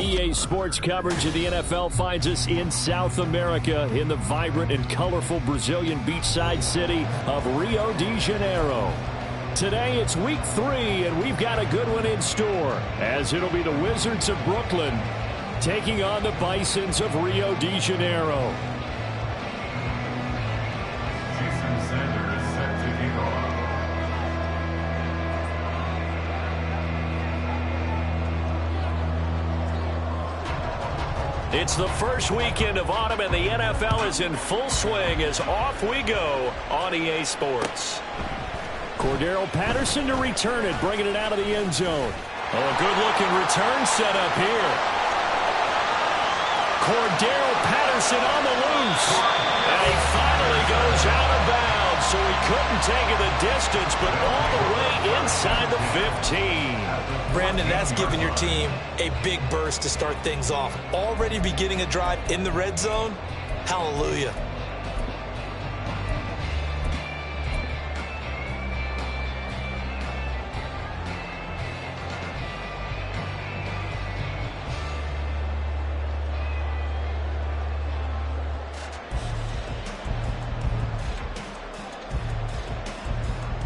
EA Sports coverage of the NFL finds us in South America in the vibrant and colorful Brazilian beachside city of Rio de Janeiro. Today it's week 3, and we've got a good one in store, as it'll be the Wizards of Brooklyn taking on the Bisons of Rio de Janeiro. It's the first weekend of autumn, and the NFL is in full swing as off we go on EA Sports. Cordero Patterson to return it, bringing it out of the end zone. Oh, a good-looking return set up here. Cordero Patterson on the loose. And he finally goes out of bounds, so he couldn't take it the distance, but all the way inside the 15. Brandon, that's giving your team a big burst to start things off. Already beginning a drive in the red zone. Hallelujah.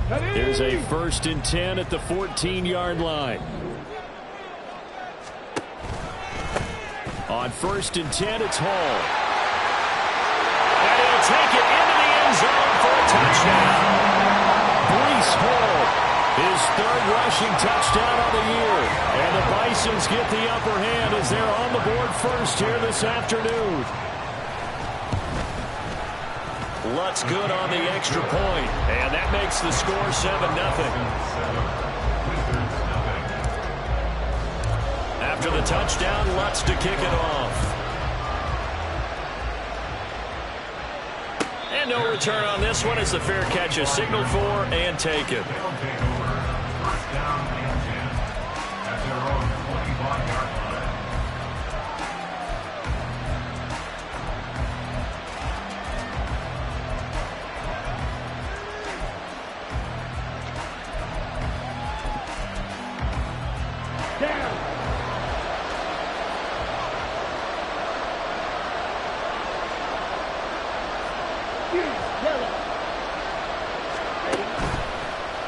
There's a 1st and 10 at the 14-yard line. On 1st and 10, it's Hall. And he'll take it into the end zone for a touchdown. BLITZ Hall, his 3rd rushing touchdown of the year. And the Bisons get the upper hand as they're on the board first here this afternoon. Lutz good on the extra point, and that makes the score 7-0. After the touchdown, Lutz to kick it off. And no return on this one as the fair catch is signaled for and taken.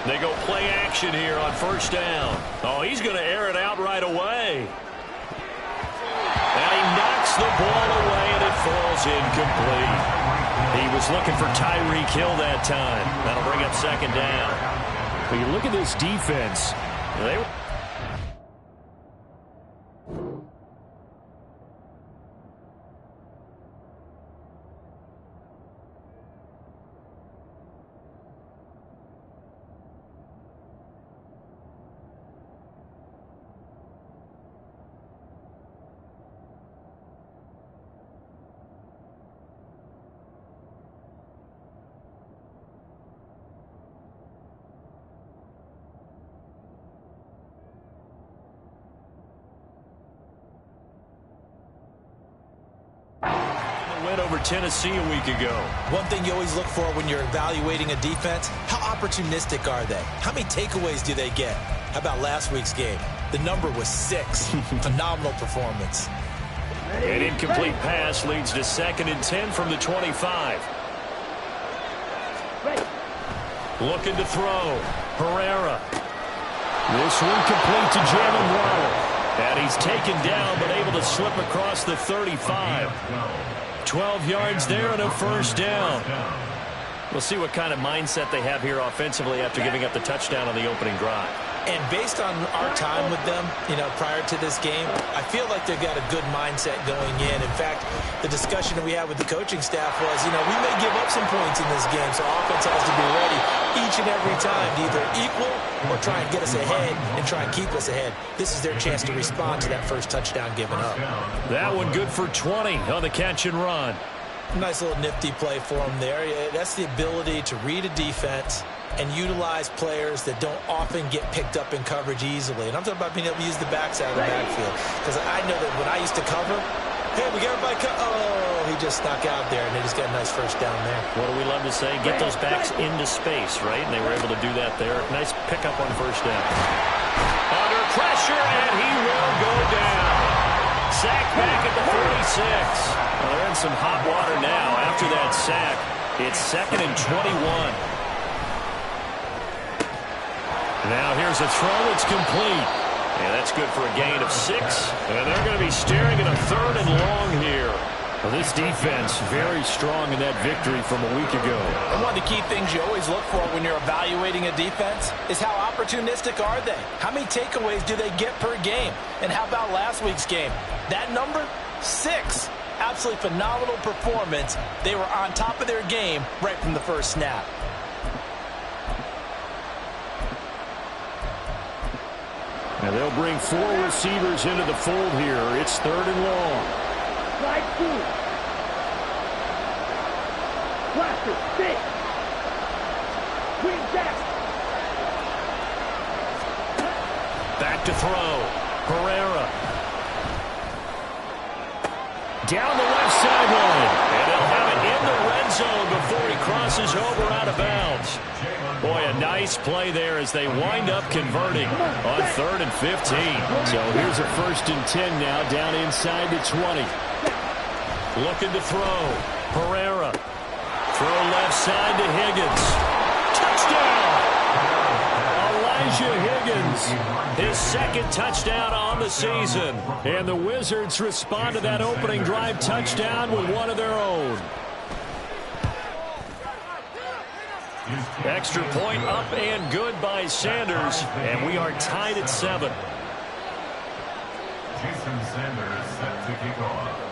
They go play action here on 1st down. Oh, he's going to air it out right away. And he knocks the ball away, and it falls incomplete. He was looking for Tyreek Hill that time. That'll bring up 2nd down. But you look at this defense. They win over Tennessee a week ago. One thing you always look for when you're evaluating a defense, how opportunistic are they? How many takeaways do they get? How about last week's game? The number was 6. Phenomenal performance. An incomplete pass leads to 2nd and 10 from the 25. Looking to throw. Herrera. This one complete to Jalen Waddle. And he's taken down but able to slip across the 35. 12 yards there and a 1st down. We'll see what kind of mindset they have here offensively after giving up the touchdown on the opening drive. And based on our time with them, prior to this game, I feel like they've got a good mindset going in. In fact, the discussion that we had with the coaching staff was, we may give up some points in this game, so offense has to be ready each and every time to either equal or try and get us ahead and try and keep us ahead. This is their chance to respond to that first touchdown given up. That one good for 20 on the catch and run. Nice little nifty play for him there. That's the ability to read a defense and utilize players that don't often get picked up in coverage easily. And I'm talking about being able to use the backside of the backfield. Because I know that when I used to cover, hey, we got everybody he just snuck out there, and they just got a nice 1st down there. What do we love to say? Get those backs into space, right? And they were able to do that there. Nice pickup on 1st down. Under pressure, and he will go down. sacked back at the 46. Well, they're in some hot water now after that sack. It's 2nd and 21. Now here's a throw. It's complete. And that's good for a gain of 6. And they're going to be staring at a 3rd and long here. Well, this defense very strong in that victory from a week ago. And one of the key things you always look for when you're evaluating a defense is how opportunistic are they? How many takeaways do they get per game? And how about last week's game? That number, 6. Absolutely phenomenal performance. They were on top of their game right from the first snap. And they'll bring 4 receivers into the fold here. It's 3rd and long. Slide 2. Blaster, 6. Green jack. Back to throw. Herrera. Down the left sideline. And they'll have it in the red zone before he crosses over out of bounds. Boy, a nice play there as they wind up converting on 3rd and 15. So here's a 1st and 10 now down inside the 20. Looking to throw. Herrera. Throw left side to Higgins. Touchdown! Elijah Higgins. His 2nd touchdown on the season. And the Wizards respond to that opening drive touchdown with one of their own. Extra point up and good by Sanders. And we are tied at 7. Jason Sanders set to kick off.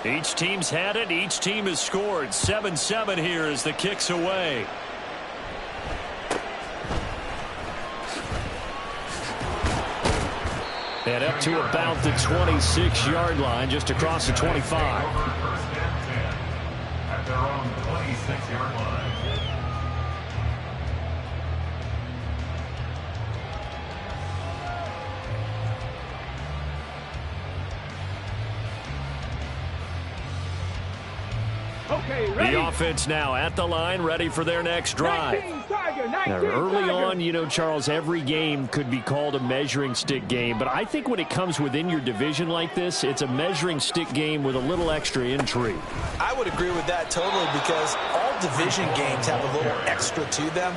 Each team's had it. Each team has scored. 7-7 here as the kick's away. And up to about the 26-yard line, just across the 25. First and 10 at their own 26-yard line. Okay, ready? The offense now at the line, ready for their next drive. 19, Tiger, 19, Now, early Tiger. on, you know, Charles, every game could be called a measuring stick game. But I think when it comes within your division like this, it's a measuring stick game with a little extra intrigue. I would agree with that totally because all division games have a little extra to them.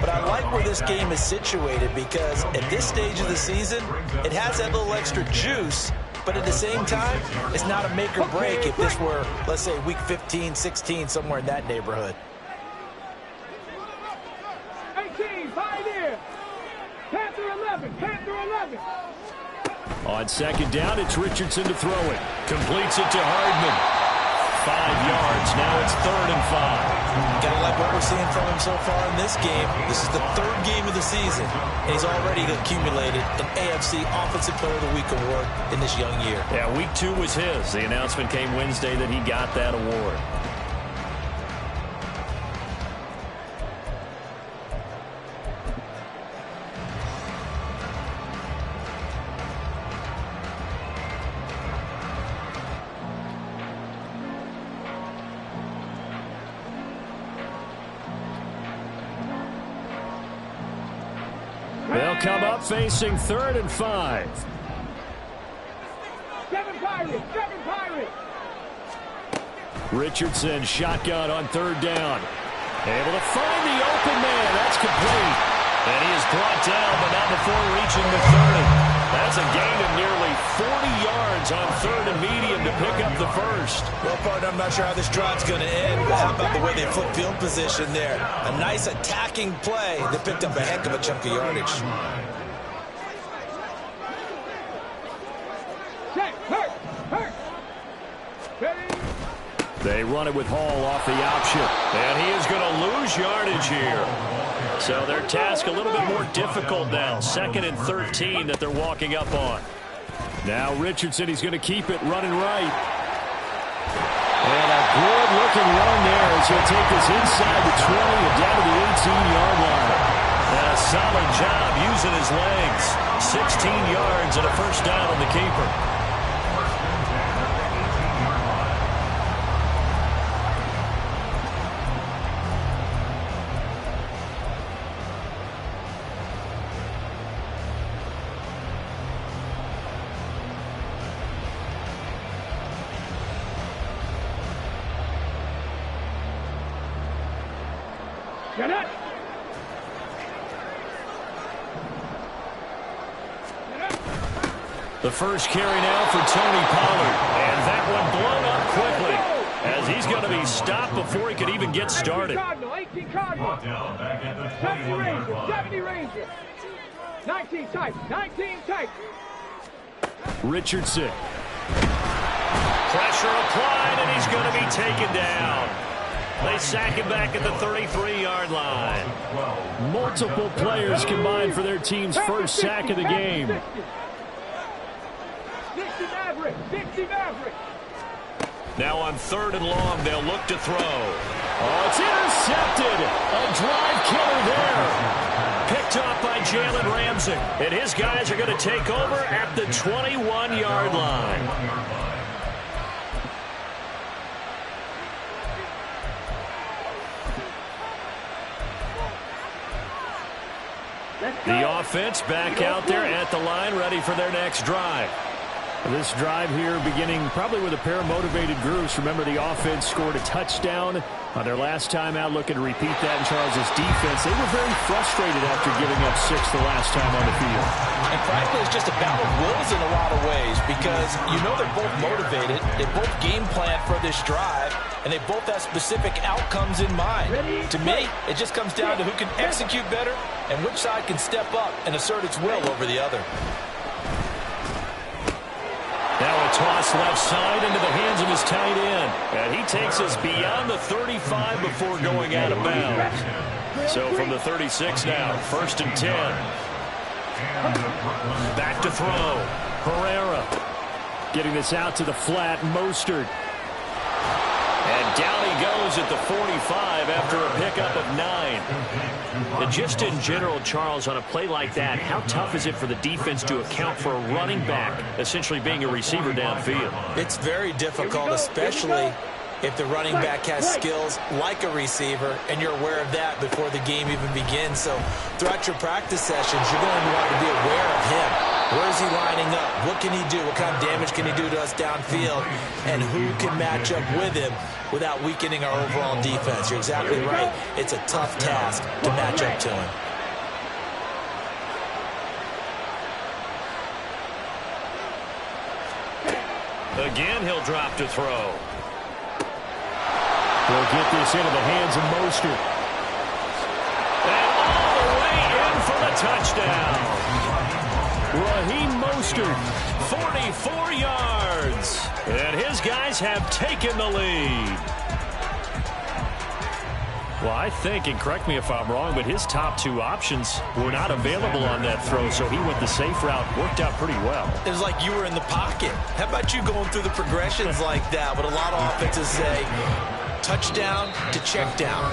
But I like where this game is situated because at this stage of the season, it has that little extra juice. But at the same time, it's not a make or break if this were, let's say, week 15, 16, somewhere in that neighborhood. 18, Pioneer. Panther 11, Panther 11. On 2nd down, it's Richardson to throw it. Completes it to Hardman. 5 yards. Now it's 3rd and 5. Gotta like what we're seeing from him so far in this game. This is the 3rd game of the season, and he's already accumulated an AFC Offensive Player of the Week award in this young year. Yeah, week 2 was his. The announcement came Wednesday that he got that award. They'll come up facing 3rd and 5. 7 Pirates, 7 Pirates. Richardson shotgun on 3rd down. Able to find the open man. That's complete. And he is brought down, but not before reaching the 30. That's a gain of nearly 40 yards on 3rd and medium to pick up the 1st. Well, partner, I'm not sure how this drive's going to end, but how about the way they flip field position there? A nice attacking play that picked up a heck of a chunk of yardage. Check, hurt, hurt. Ready? They run it with Hall off the option. And he is going to lose yardage here. So their task a little bit more difficult now. 2nd and 13 that they're walking up on. Now Richardson, he's going to keep it running right. And a good-looking run there as he'll take this inside the 20 and down to the 18-yard line. And a solid job using his legs. 16 yards and a 1st down on the keeper. Get it. The first carry now for Tony Pollard. And that one blown up quickly as he's going to be stopped before he could even get started. 18 Cardinal. Down back at the 70 21-yard Ranger. line. 70 Ranger. 19 tight. 19 tight. Richardson. Pressure applied, and he's going to be taken down. They sack him back at the 33-yard line. Multiple players combined for their team's first sack of the game. 60 Maverick. 60 Maverick. Now on 3rd and long, they'll look to throw. Oh, it's intercepted. A drive killer there. Picked off by Jalen Ramsey. And his guys are going to take over at the 21-yard line. The offense back out there at the line, ready for their next drive. This drive here beginning probably with a pair of motivated groups. Remember, the offense scored a touchdown on their last time out, looking to repeat that in Charles' defense. They were very frustrated after giving up 6 the last time on the field. And frankly, it's just a battle of wills in a lot of ways because you know they're both motivated. They both game plan for this drive, and they both have specific outcomes in mind. To me, it just comes down to who can execute better and which side can step up and assert its will over the other. Now a toss left side into the hands of his tight end. And he takes us beyond the 35 before going out of bounds. So from the 36 now, 1st and 10. Back to throw. Herrera getting this out to the flat. Mostert. And down he goes at the 45 after a pickup of 9. And just in general, Charles, on a play like that, how tough is it for the defense to account for a running back essentially being a receiver downfield? It's very difficult, especially if the running back has skills like a receiver, and you're aware of that before the game even begins. So throughout your practice sessions, you're going to want to be aware of him. Where is he lining up? What can he do? What kind of damage can he do to us downfield? And who can match up with him without weakening our overall defense? You're exactly right. It's a tough task to match up to him. Again, he'll drop to throw. They'll get this into the hands of Mostert. And all the way in for the touchdown. Raheem Mostert, 44 yards. And his guys have taken the lead. Well, I think, and correct me if I'm wrong, but his top 2 options were not available on that throw, so he went the safe route. Worked out pretty well. It was like you were in the pocket. How about you going through the progressions like that? What a lot of offenses say, touchdown to check down.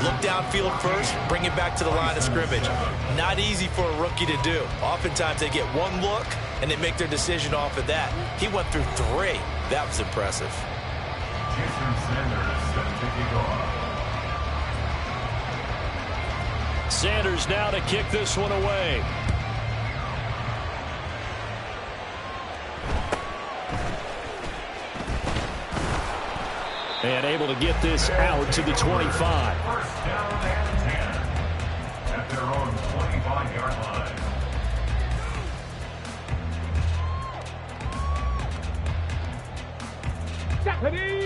Look downfield first, bring it back to the line of scrimmage. Not easy for a rookie to do. Oftentimes they get one look, and they make their decision off of that. He went through 3. That was impressive. Jason Sanders going to take it off. Sanders now to kick this one away. And able to get this out to the 25. First down and 10 at their own 25-yard line.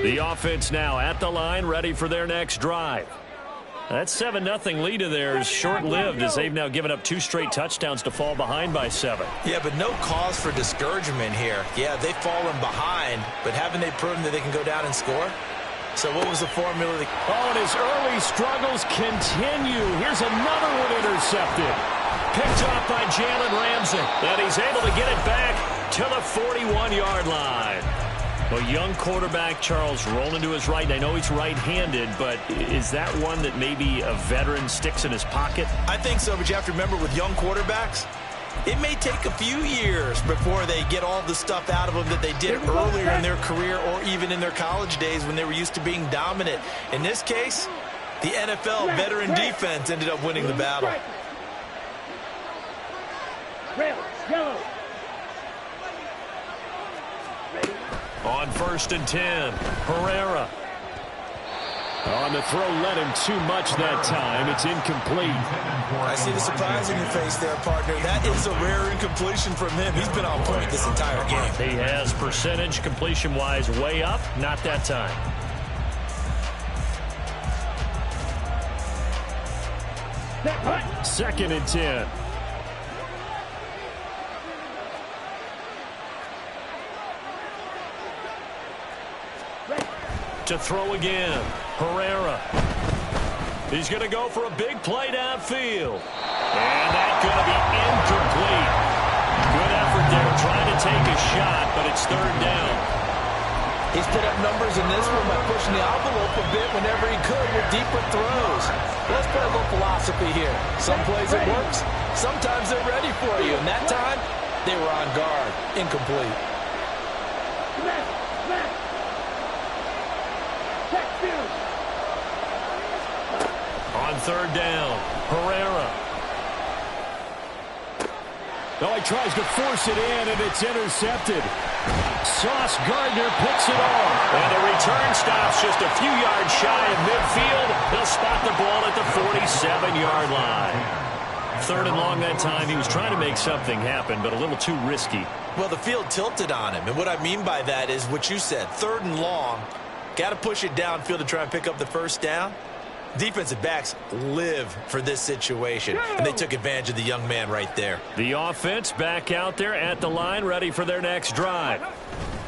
The offense now at the line, ready for their next drive. That 7-0 lead of theirs short-lived as they've now given up 2 straight touchdowns to fall behind by 7. Yeah, but no cause for discouragement here. Yeah, they've fallen behind, but haven't they proven that they can go down and score? So what was the formula? Oh, and his early struggles continue. Here's another one intercepted. Picked off by Jalen Ramsey. And he's able to get it back to the 41-yard line. Well, young quarterback, Charles, rolling to his right. I know he's right-handed, but is that one that maybe a veteran sticks in his pocket? I think so, but you have to remember with young quarterbacks, it may take a few years before they get all the stuff out of them that they did earlier in their career or even in their college days when they were used to being dominant. In this case, the NFL veteran defense ended up winning the battle. Red, yellow. On 1st and 10, Herrera. On the throw, led him too much that time. It's incomplete. I see the surprise in your face there, partner. That is a rare incompletion from him. He's been on point this entire game. He has percentage completion-wise way up. Not that time. Second and 10. To throw again. Herrera. He's going to go for a big play downfield. And that's going to be incomplete. Good effort there trying to take a shot, but it's third down. He's put up numbers in this one by pushing the envelope a bit whenever he could with deeper throws. Let's play a little philosophy here. Some plays it works. Sometimes they're ready for you. And that time, they were on guard. Incomplete. On third down, Herrera. Oh, he tries to force it in, and it's intercepted. Sauce Gardner picks it off. And the return stops just a few yards shy of midfield. They'll spot the ball at the 47-yard line. Third and long that time. He was trying to make something happen, but a little too risky. Well, the field tilted on him. And what I mean by that is what you said. Third and long. Got to push it downfield to try and pick up the first down. Defensive backs live for this situation, and they took advantage of the young man right there. The offense back out there at the line, ready for their next drive.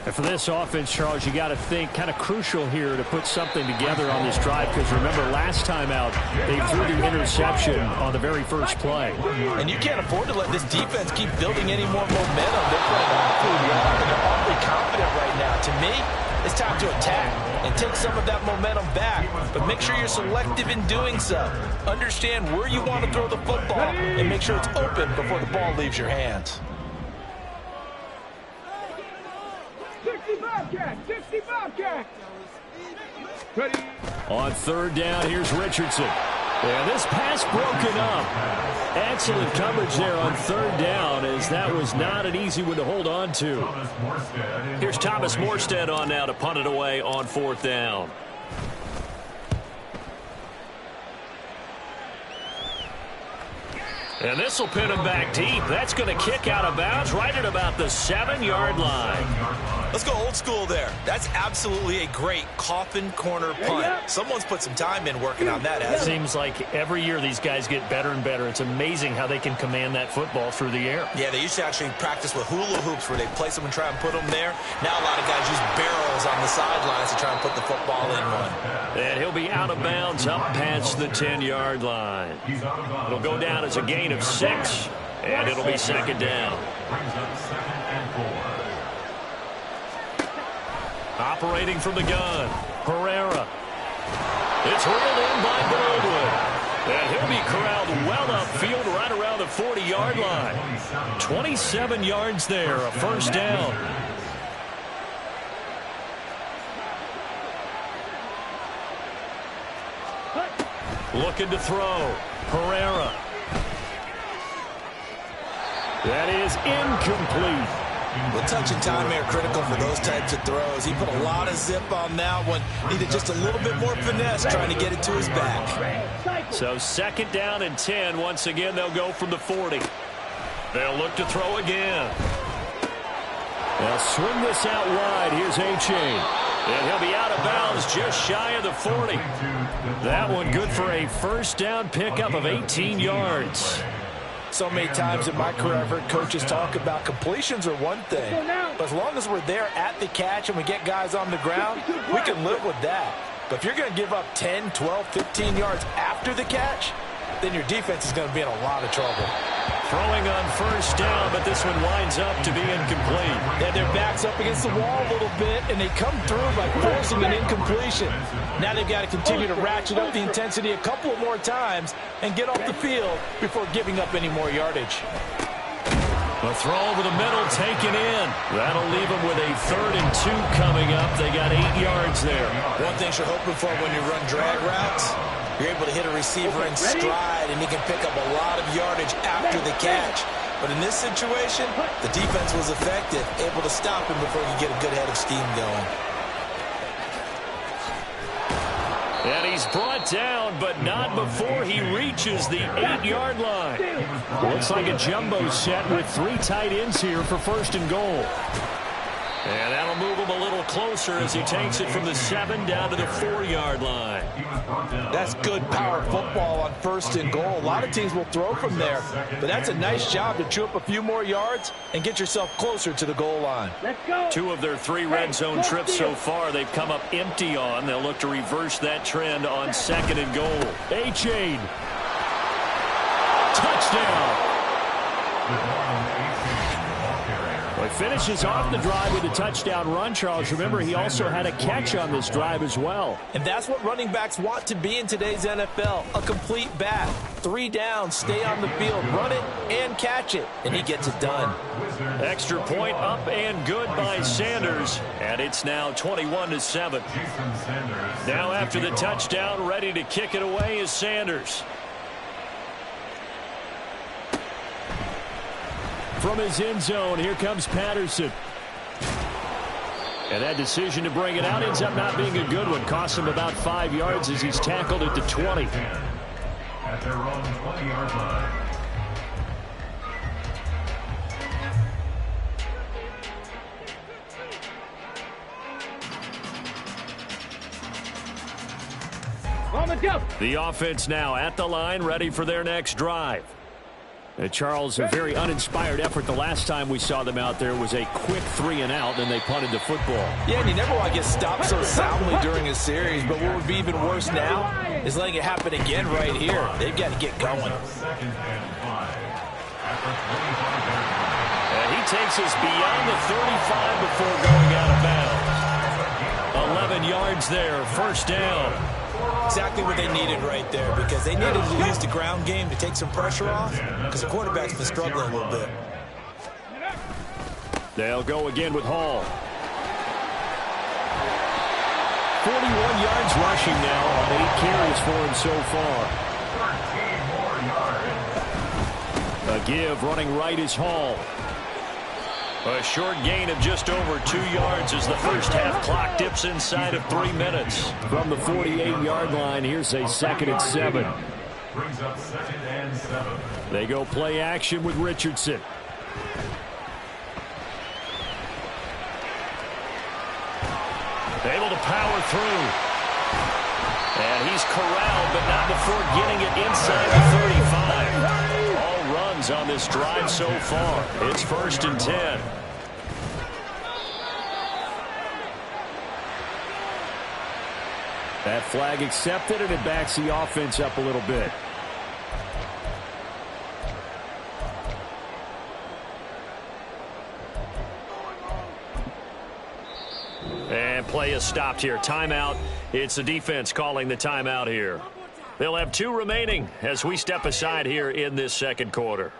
And for this offense, Charles, you got to think kind of crucial here to put something together on this drive, because remember last time out they threw the interception on the very first play. And you can't afford to let this defense keep building any more momentum. They're playing awfully well, and they're awfully confident right now. To me, it's time to attack and take some of that momentum back. But make sure you're selective in doing so. Understand where you want to throw the football and make sure it's open before the ball leaves your hands. 60 Bobcat. Ready. On third down, here's Richardson. And this pass broken up. Excellent coverage there on third down, as that was not an easy one to hold on to. Here's Thomas Morstead on now to punt it away on fourth down. And this will pin him back deep. That's going to kick out of bounds right at about the 7-yard line. Let's go old school there. That's absolutely a great coffin corner punt. Someone's put some time in working on that, hasn't it? Seems like every year these guys get better and better. It's amazing how they can command that football through the air. Yeah, they used to actually practice with hula hoops where they place them and try and put them there. Now a lot of guys use barrels on the sidelines to try and put the football in one. And he'll be out of bounds up past the 10-yard line. It'll go down as a gain of 6, and it'll be second down. Operating from the gun, Herrera. It's reeled in by Baldwin. And he'll be corralled well upfield right around the 40-yard line. 27 yards there, a first down. Looking to throw, Herrera. That is incomplete. The touch and time are critical for those types of throws. He put a lot of zip on that one. Needed just a little bit more finesse trying to get it to his back. So second down and 10. Once again, they'll go from the 40. They'll look to throw again. They'll swing this out wide. Here's A-Chain. And he'll be out of bounds just shy of the 40. That one good for a first down pickup of 18 yards. So many times in my career I've heard coaches talk about completions are one thing, but as long as we're there at the catch and we get guys on the ground, we can live with that. But if you're going to give up 10, 12, 15 yards after the catch, then your defense is going to be in a lot of trouble. Throwing on first down, but this one winds up to be incomplete. Yeah, their back's up against the wall a little bit, and they come through by forcing an incompletion. Now they've got to continue to ratchet up the intensity a couple more times and get off the field before giving up any more yardage. A throw over the middle taken in. That'll leave them with a 3rd and 2 coming up. They got 8 yards there. One thing you're hoping for when you run drag routes, you're able to hit a receiver in stride, and he can pick up a lot of yardage after the catch. But in this situation, the defense was effective, able to stop him before you get a good head of steam going. And he's brought down, but not before he reaches the 8-yard line. Looks like a jumbo set with 3 tight ends here for 1st and goal. And that'll move him a little closer as he takes it from the 7 down to the 4-yard line. That's good power football on 1st and goal. A lot of teams will throw from there, but that's a nice job to chew up a few more yards and get yourself closer to the goal line. Let's go. 2 of their 3 red zone trips so far they've come up empty on. They'll look to reverse that trend on 2nd and goal. A-Chain. Touchdown. Well, he finishes off the drive with a touchdown run, Charles. Remember, he also had a catch on this drive as well. And that's what running backs want to be in today's NFL, a complete back. 3 downs, stay on the field, run it, and catch it. And he gets it done. Extra point up and good by Sanders. And it's now 21-7. Now after the touchdown, ready to kick it away is Sanders. From his end zone, here comes Patterson. And that decision to bring it out ends up not being a good one. Costs him about 5 yards as he's tackled at the 20. At their own 20-yard line. On the jump. The offense now at the line, ready for their next drive. Charles, a very uninspired effort the last time we saw them out there was a quick 3 and out, and they punted the football. Yeah, and you never want to get stopped so soundly during a series, but what would be even worse now is letting it happen again right here. They've got to get going. 2nd and 5. And he takes us beyond the 35 before going out of bounds. 11 yards there, 1st down. Exactly what they needed right there, because they needed to use the ground game to take some pressure off, because the quarterback's been struggling a little bit. They'll go again with Hall. 41 yards rushing now on 8 carries for him so far. 13 more yards. A give running right is Hall. A short gain of just over 2 yards as the first half clock dips inside of 3 minutes. From the 48-yard line, here's a 2nd and 7. Brings up 2nd and 7. They go play action with Richardson. Able to power through. And he's corralled, but not before getting it inside the 35. All runs on this drive so far. It's 1st and 10. That flag accepted, and it backs the offense up a little bit. And play is stopped here. Timeout. It's the defense calling the timeout here. They'll have 2 remaining as we step aside here in this 2nd quarter.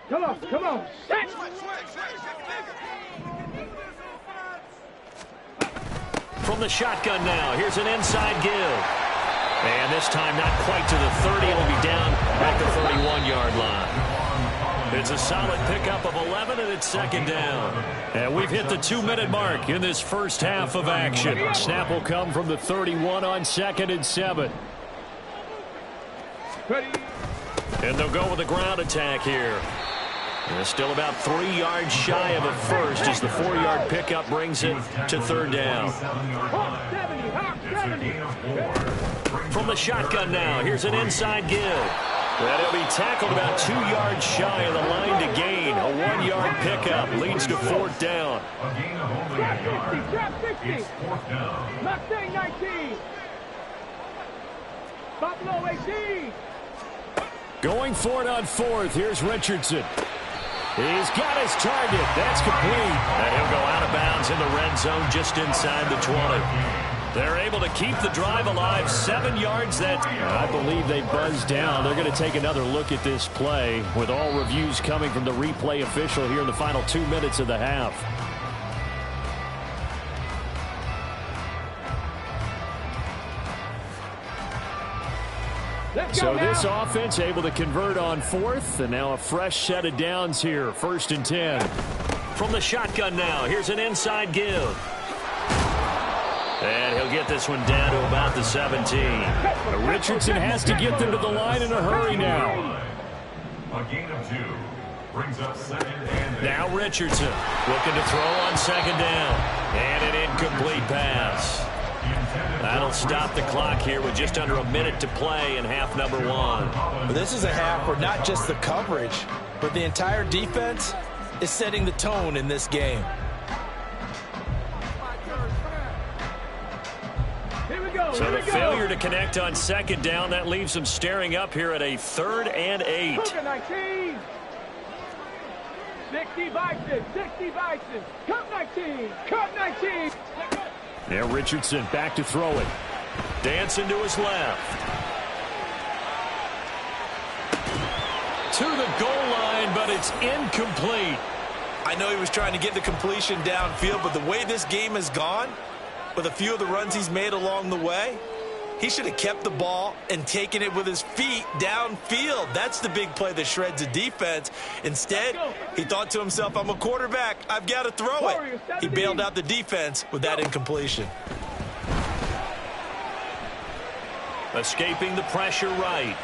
Come on, come on. Set. From the shotgun now, here's an inside give. And this time not quite to the 30. It'll be down at the 31-yard line. It's a solid pickup of 11, and it's 2nd down. And we've hit the 2-minute mark in this first half of action. Snap will come from the 31 on 2nd and 7. And they'll go with a ground attack here. And still about 3 yards shy of a first as the 4-yard pickup brings it to 3rd down. From the shotgun now, here's an inside give. And he'll be tackled about 2 yards shy of the line to gain. A 1-yard pickup leads to 4th down. Trap 60. It's 4th down. Mustang 19. Buffalo 18. Going for it on 4th. Here's Richardson. He's got his target. That's complete. And he'll go out of bounds in the red zone just inside the 20. They're able to keep the drive alive. 7 yards. That I believe they buzzed down. They're going to take another look at this play with all reviews coming from the replay official here in the final 2 minutes of the half. So this offense able to convert on fourth, and now a fresh set of downs here. 1st and 10. From the shotgun now, here's an inside give. And he'll get this one down to about the 17. Richardson has to get them to the line in a hurry now. A gain of 2 brings up 2nd and 8. Now Richardson looking to throw on 2nd down. And an incomplete pass. That'll stop the clock here with just under a minute to play in half number 1. Well, this is a half where not just the coverage, but the entire defense is setting the tone in this game. So the failure to connect on 2nd down, that leaves them staring up here at a 3rd and 8. 60 Vices, 60 Vices. Cut 19, cut 19. Now Richardson back to throw it. Dancing to his left. To the goal line, but it's incomplete. I know he was trying to get the completion downfield, but the way this game has gone, with a few of the runs he's made along the way, he should have kept the ball and taken it with his feet downfield. That's the big play that shreds a defense. Instead, he thought to himself, I'm a quarterback. I've got to throw it. He bailed out the defense with that incompletion. Escaping the pressure right.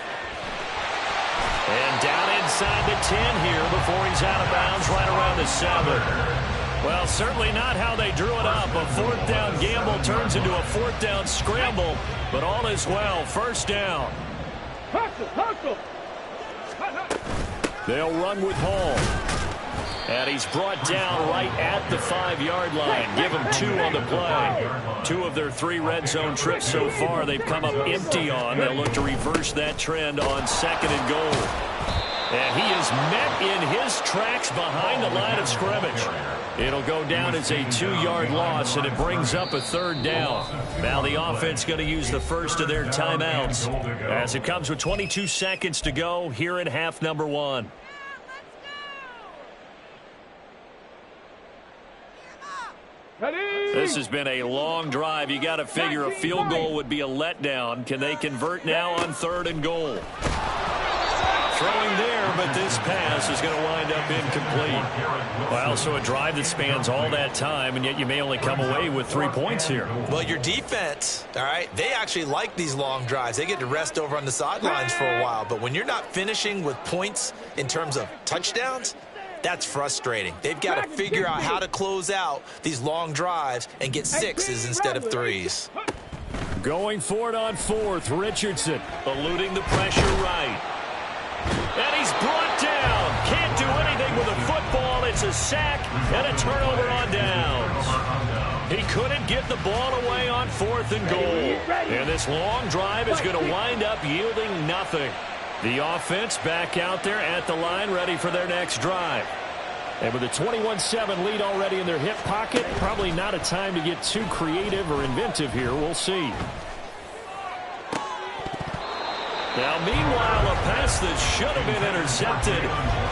And down inside the 10 here before he's out of bounds right around the 7. Well, certainly not how they drew it up. A 4th down gamble turns into a 4th down scramble, but all is well. 1st down. Hustle. They'll run with Hall. And he's brought down right at the 5-yard line. Give him 2 on the play. 2 of their 3 red zone trips so far they've come up empty on. They'll look to reverse that trend on 2nd and goal. And he is met in his tracks behind the line of scrimmage. It'll go down as a 2-yard loss, and it brings up a 3rd down. Now the offense going to use the first of their timeouts as it comes with 22 seconds to go here in half number 1. This has been a long drive. You got to figure a field goal would be a letdown. Can they convert now on 3rd and goal? Throwing there, but this pass is going to wind up incomplete. Well, so a drive that spans all that time, and yet you may only come away with 3 points here. Well, your defense, all right, they actually like these long drives. They get to rest over on the sidelines for a while. But when you're not finishing with points in terms of touchdowns, that's frustrating. They've got to figure out how to close out these long drives and get 6s instead of 3s. Going for it on 4th, Richardson eluding the pressure right. And he's brought down. Can't do anything with a football. It's a sack and a turnover on downs. He couldn't get the ball away on 4th and goal. And this long drive is going to wind up yielding nothing. The offense back out there at the line, ready for their next drive. And with a 21-7 lead already in their hip pocket, probably not a time to get too creative or inventive here. We'll see. Now, meanwhile, a pass that should have been intercepted,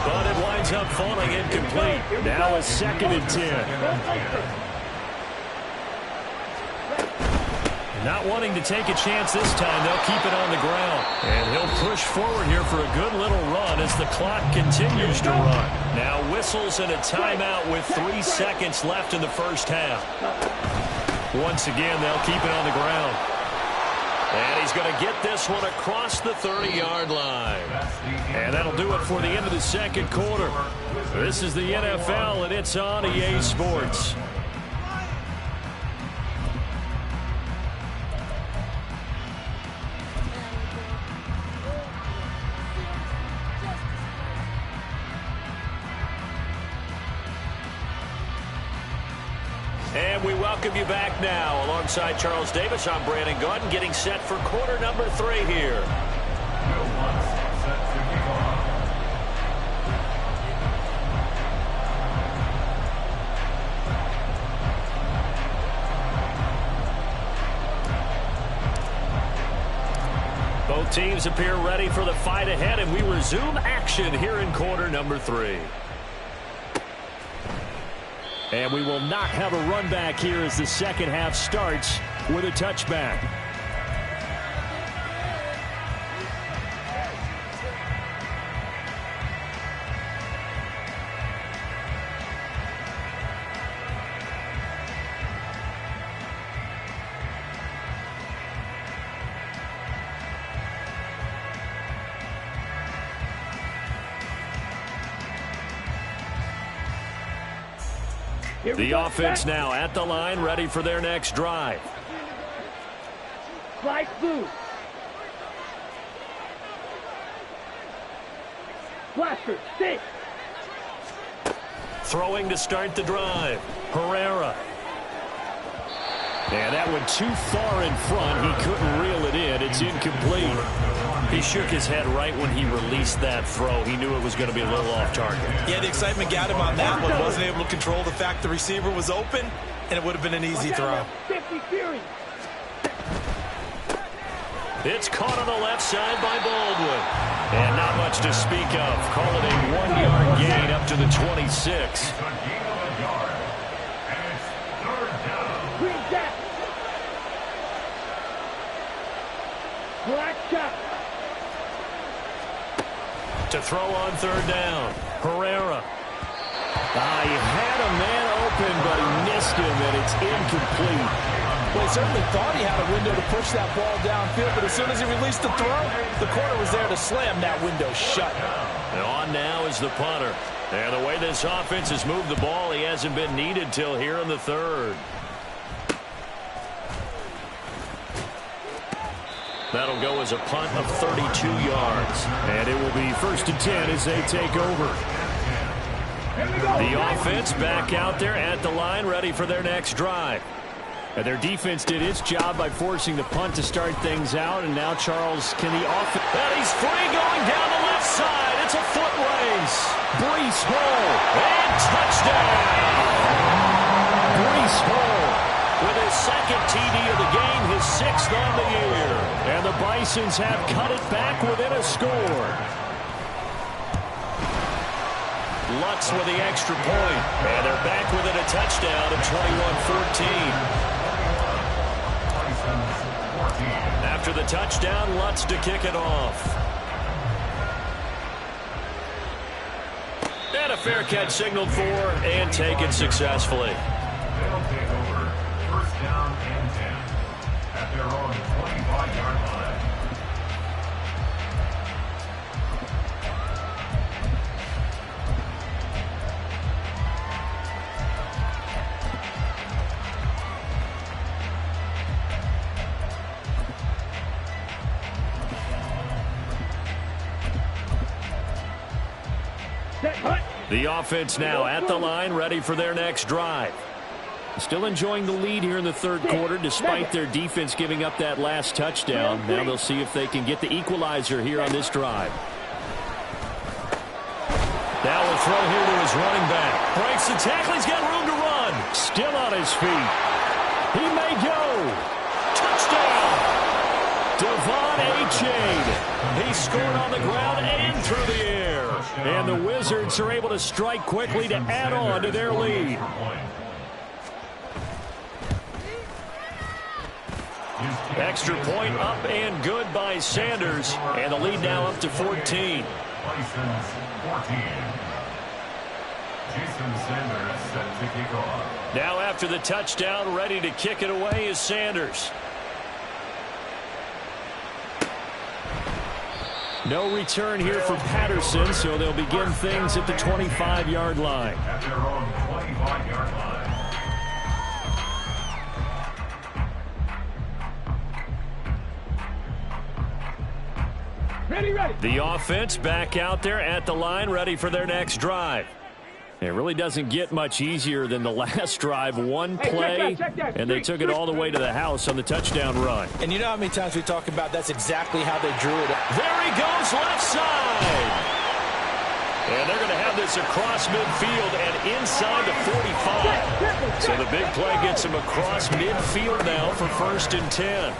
but it winds up falling incomplete. Now a 2nd and 10. Not wanting to take a chance this time, they'll keep it on the ground. And he'll push forward here for a good little run as the clock continues to run. Now whistles and a timeout with 3 seconds left in the first half. Once again, they'll keep it on the ground. And he's going to get this one across the 30-yard line. And that'll do it for the end of the second quarter. This is the NFL, and it's on EA Sports. And we welcome you back now. Alongside Charles Davis, I'm Brandon Gaudin, getting set for quarter number 3 here. Both teams appear ready for the fight ahead, and we resume action here in quarter number 3. And we will not have a run back here as the second half starts with a touchback. The offense now at the line, ready for their next drive. Slice blue. Blaster, stick. Throwing to start the drive. Herrera. And that went too far in front. He couldn't reel it in. It's incomplete. He shook his head right when he released that throw. He knew it was going to be a little off target. Yeah, the excitement got him on that one. Wasn't able to control the fact the receiver was open, and it would have been an easy throw. 50 Fury. It's caught on the left side by Baldwin. And not much to speak of. Call it a 1-yard gain up to the 26. Green Jack. Black Chuck. To throw on third down. Herrera. He had a man open, but he missed him, and it's incomplete. Well, he certainly thought he had a window to push that ball downfield, but as soon as he released the throw, the corner was there to slam that window shut. And on now is the punter. And the way this offense has moved the ball, he hasn't been needed till here in the third. That'll go as a punt of 32 yards. And it will be 1st and 10 as they take over. The offense back out there at the line, ready for their next drive. And their defense did its job by forcing the punt to start things out. And now Charles, can the offense... And he's free going down the left side. It's a foot race. Breece Hall. And touchdown. Breece Hall with his second TD of the game, his 6th on the year. And the Bisons have cut it back within a score. Lutz with the extra point. And they're back within a touchdown at 21-14. After the touchdown, Lutz to kick it off. And a fair catch signaled for and taken successfully. They'll take over 1st down and 10 at their own 25-yard line. The offense now at the line, ready for their next drive. Still enjoying the lead here in the third quarter, despite their defense giving up that last touchdown. Now they'll see if they can get the equalizer here on this drive. Now will throw here to his running back. Breaks the tackle. He's got room to run. Still on his feet. He may go. Touchdown. Devon Achane. He scored on the ground and through the air. And the Wizards are able to strike quickly to add on to their lead. Extra point up and good by Sanders. And the lead now up to 14. Bisons 14. Jason Sanders set to kick off. Now after the touchdown, ready to kick it away is Sanders. No return here for Patterson, so they'll begin things at the 25-yard line. At their own 25-yard line. Ready. The offense back out there at the line, ready for their next drive. It really doesn't get much easier than the last drive. One play, and they took it all the way to the house on the touchdown run. And you know how many times we talk about that's exactly how they drew it up. There he goes, left side. And they're going to have this across midfield and inside the 45. So the big play gets him across midfield now for 1st and 10.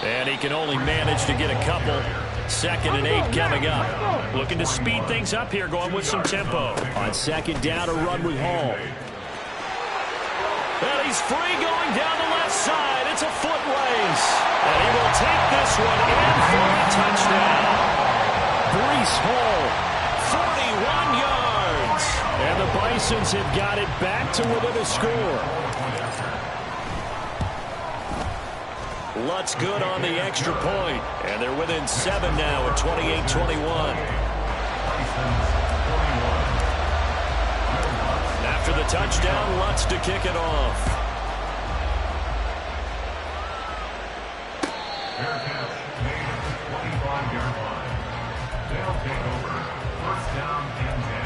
And he can only manage to get a couple. 2nd and 8 coming up. Looking to speed things up here, going with some tempo. On 2nd down, a run with Hall. And he's free going down the left side. It's a foot race. And he will take this one in for a touchdown. Breece Hall, 41 yards. And the Bisons have got it back to within a score. Lutz good on the extra point. And they're within 7 now at 28-21. After the touchdown Lutz to kick it off. Fair catch made at the 25-yard line. They'll take over. First down and 10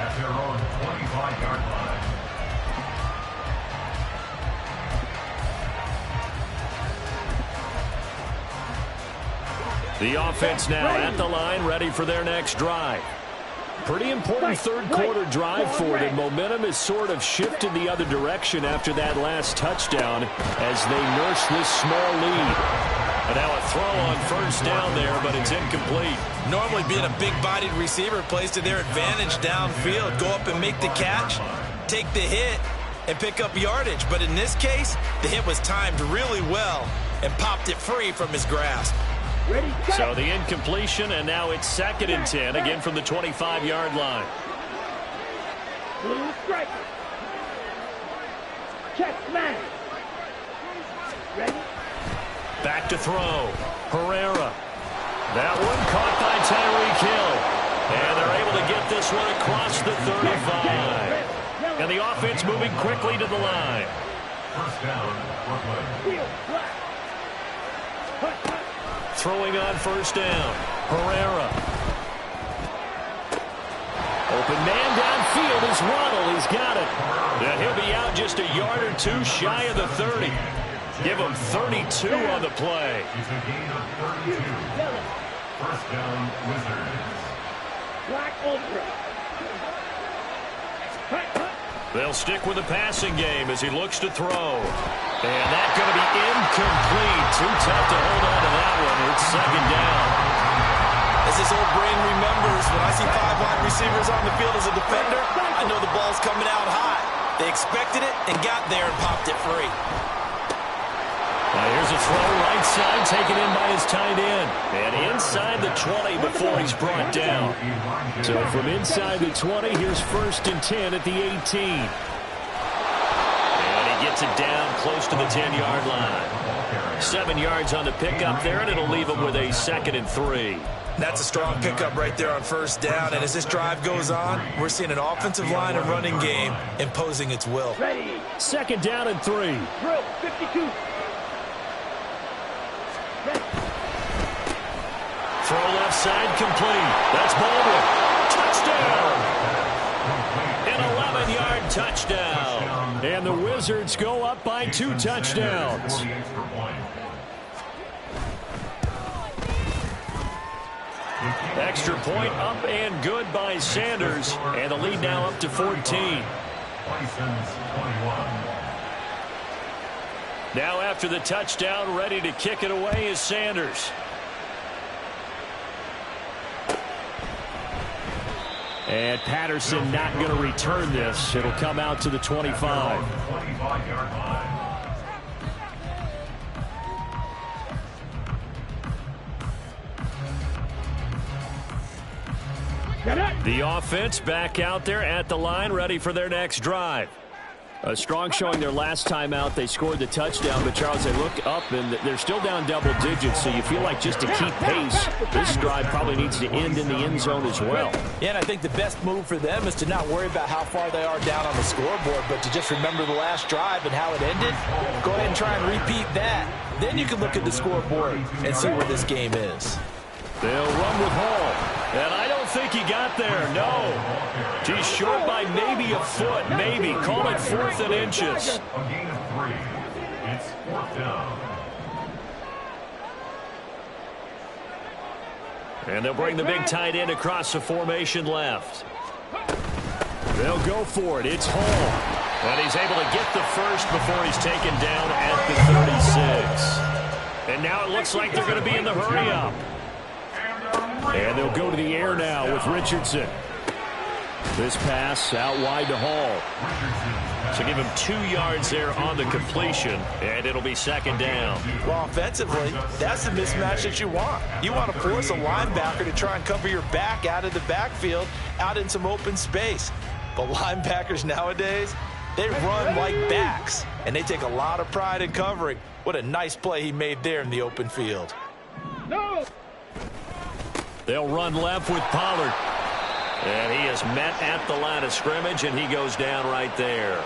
at their own 25-yard line. The offense now at the line, ready for their next drive. Pretty important third-quarter drive for them. Momentum has sort of shifted the other direction after that last touchdown as they nurse this small lead. And now a throw on first down there, but it's incomplete. Normally being a big-bodied receiver plays to their advantage downfield. Go up and make the catch, take the hit, and pick up yardage. But in this case, the hit was timed really well and popped it free from his grasp. So the incompletion, and now it's 2nd and 10, again from the 25-yard line. Strike. Check smash. Ready? Back to throw. Herrera. That one caught by Tyreek Hill. And they're able to get this one across the 35. And the offense moving quickly to the line. First down, Brooklyn. Throwing on first down. Herrera. Open man downfield is Waddle. He's got it. And he'll be out just a yard or two shy of the 30. Give him 32 on the play. It's a gain of 32. First down, Wizards. Black Ultra. They'll stick with the passing game as he looks to throw. And that's going to be incomplete. Too tough to hold on to that one. It's 2nd down. As his old brain remembers, when I see 5 wide receivers on the field as a defender, I know the ball's coming out high. They expected it and got there and popped it free. Now here's a throw right side taken in by his tight end. And inside the 20 before he's brought down. So from inside the 20, here's 1st and 10 at the 18. And he gets it down close to the 10-yard line. 7 yards on the pickup there, and it'll leave him with a 2nd and 3. That's a strong pickup right there on first down. And as this drive goes on, we're seeing an offensive line and running game imposing its will. Ready. 2nd down and 3. Drill 52. Throw left side complete. That's Baldwin. Touchdown! An 11-yard touchdown. And the Wizards go up by 2 touchdowns. Extra point up and good by Sanders. And the lead now up to 14. Now after the touchdown, ready to kick it away is Sanders. And Patterson not going to return this. It'll come out to the 25. The offense back out there at the line, ready for their next drive. A strong showing their last time out. They scored the touchdown, but Charles, they look up and they're still down double digits, so you feel like just to keep pace, this drive probably needs to end in the end zone as well. Yeah, and I think the best move for them is to not worry about how far they are down on the scoreboard, but to just remember the last drive and how it ended. Go ahead and try and repeat that. Then you can look at the scoreboard and see where this game is. They'll run with Hall. And I don't think he got there, no. He's short by maybe a foot, maybe. Call it 4th and inches. A gain of 3. It's 4th down. And they'll bring the big tight end across the formation left. They'll go for it. It's Hall. And he's able to get the first before he's taken down at the 36. And now it looks like they're going to be in the hurry-up. And they'll go to the air now with Richardson. This pass out wide to Hall. So give him 2 yards there on the completion, and it'll be 2nd down. Well, offensively, that's the mismatch that you want. You want to force a linebacker to try and cover your back out of the backfield, out in some open space. But linebackers nowadays, they run like backs, and they take a lot of pride in covering. What a nice play he made there in the open field. No. They'll run left with Pollard. And he is met at the line of scrimmage, and he goes down right there.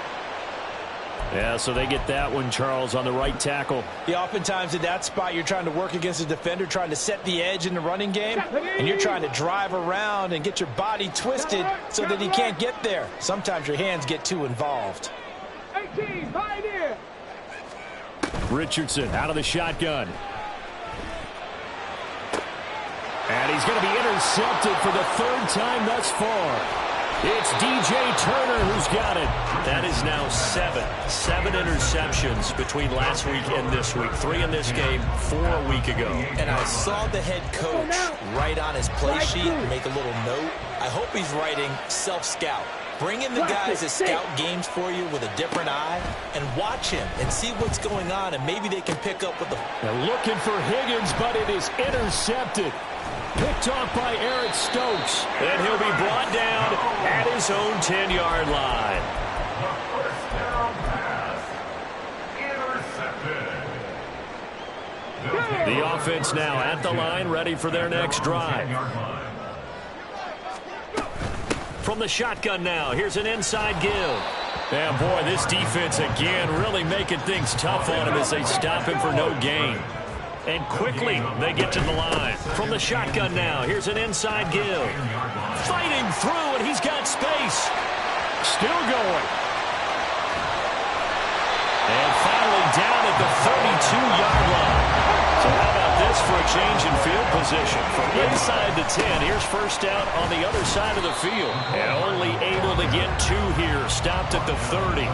Yeah, so they get that one, Charles, on the right tackle. Yeah, oftentimes in that spot, you're trying to work against a defender, trying to set the edge in the running game, and you're trying to drive around and get your body twisted so that he can't get there. Sometimes your hands get too involved. 18, Pioneer. Richardson out of the shotgun. And he's going to be intercepted for the third time thus far. It's DJ Turner who's got it. That is now seven interceptions between last week and this week. 3 in this game, 4 a week ago. And I saw the head coach write on his play sheet and make a little note. I hope he's writing self-scout. Bring in the guys that scout games for you with a different eye and watch him and see what's going on, and maybe they can pick up with the... They're looking for Higgins, but it is intercepted. Picked off by Eric Stokes. And he'll be brought down at his own 10-yard line. First down pass. Intercepted. The offense now at the line, ready for their next drive. From the shotgun now, here's an inside give. And boy, this defense again really making things tough on him as they stop him for no gain. And quickly, they get to the line. From the shotgun now, here's an inside give. Fighting through, and he's got space. Still going. And finally down at the 32-yard line. So how about this for a change in field position? From inside the 10, here's first down on the other side of the field. And only able to get 2 here, stopped at the 30.